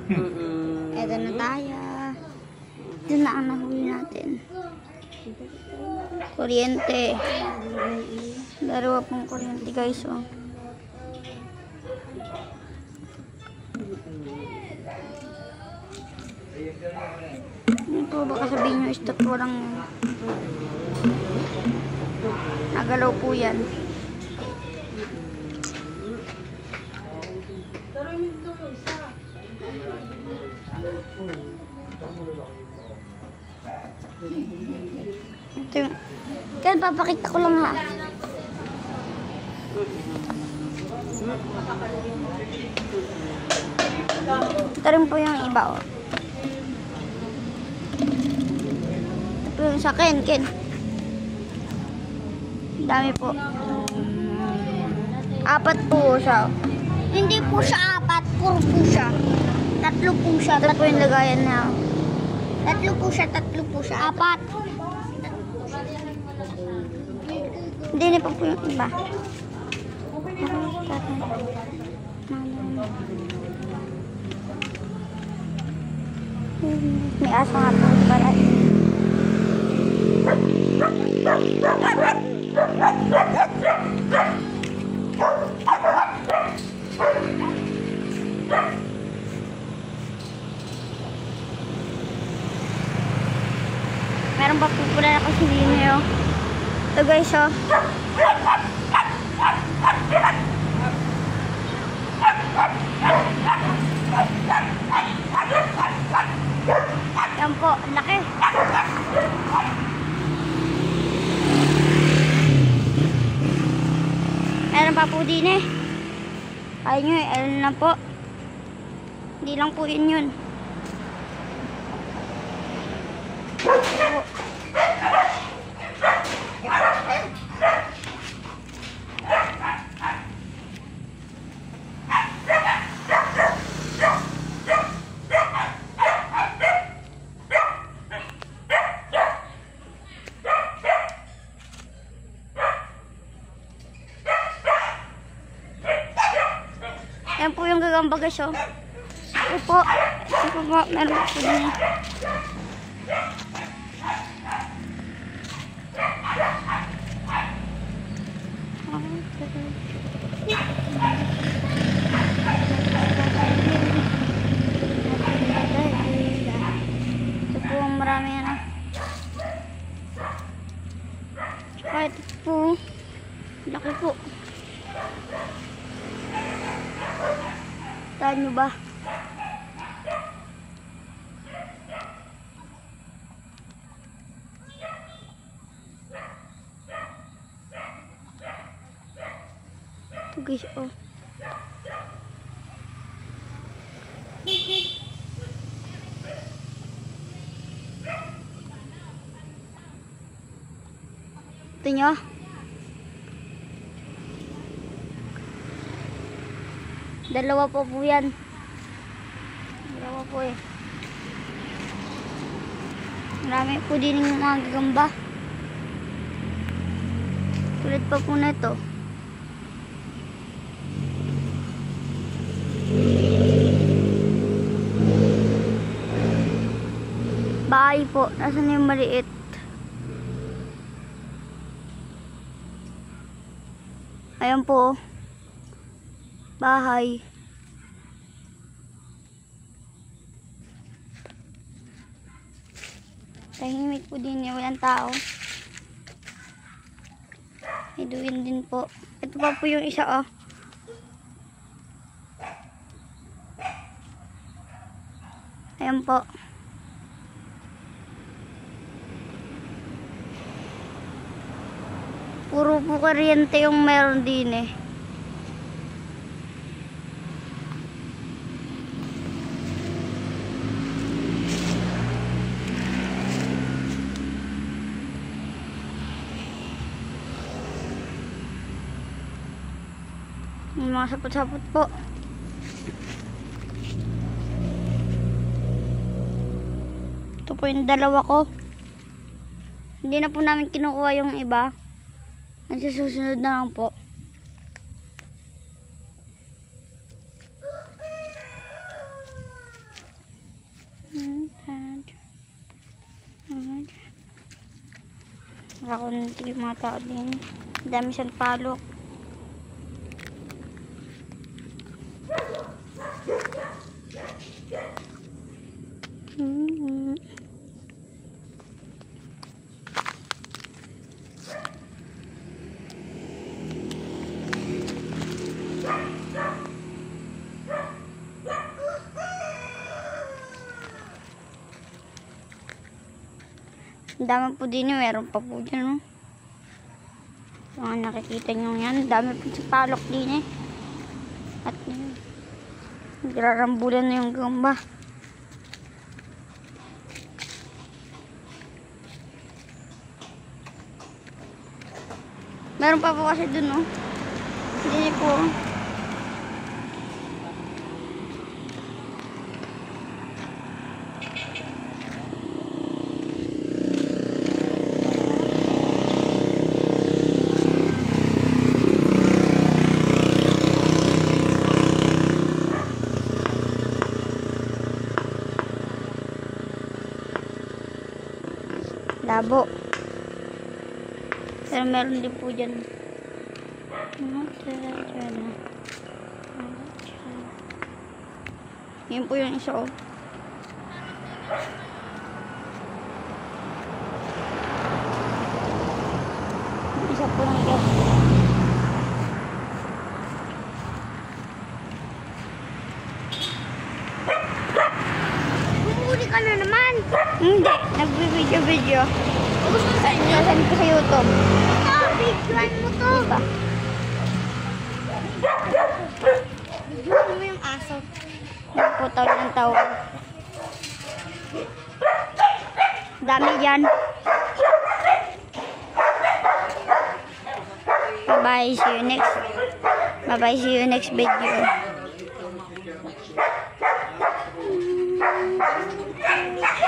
Ito na tayo. Ito na ang nahuli natin. Kuryente. Dalawa pong kuryente guys. Oh. Ano po baka sabihin nyo istot walang nagalaw po yan. Ito yung kaya papakita ko lang ha. Ito rin po yung iba oh. Ito po yung sa Ken. Dami po. 4 po siya. Hindi po siya 4, 4 po siya. 3 po siya. Ito po yung lagayan niya. 3 po siya, 4. Hindi na po yung iba. May aso nga po pala. Meron pa po pula na kasi dito. Ito guys oh. Yan po, laki. Meron pa po din eh. Kaya nyo eh, ayun lang po. Hindi lang po yun. Yan po yung gagamba guys oh. Ito po. Meron po din eh. Ito po ang marami yan ah. Tsaka ito po. Laki po. Tahan nyo ba? Ito guys oh. Ito nyo. Dalawa po yan. Dalawa po eh. Marami po din yung mga gagamba. Kulit pa po na ito. Bahay po. Nasaan yung maliit? Ayan po. Bahay. Tahimik po din yung walang tao. Iduin din po. Ito pa po yung isa oh. Ayan po. Puro po kuryente yung meron din eh. May mga sapot-sapot po. Ito po yung dalawa ko. Hindi na po namin kinukuha yung iba. Susunod na lang po. Ako natin yung mga tao din. Dami siyang palok. Ang dami po din yun. Meron pa po dyan, no? Mga nakikita nyo yan. Ang dami po sa palok din, eh. At yun. Nagrarambulan na yung gamba. Meron pa po kasi dun, no? Hindi po. Labo. Pero meron din po dyan. Yun po yung isa, oh. Isa po lang yan. Bumuli ka na naman. Hindi. Nagbibideo-video. Gusto sa inyo? Saan ko sa YouTube. Videoan mo to. Diba? Videoan mo yung aso. Yan po tawag ng tawag. Dami yan. Bye-bye. See you next video.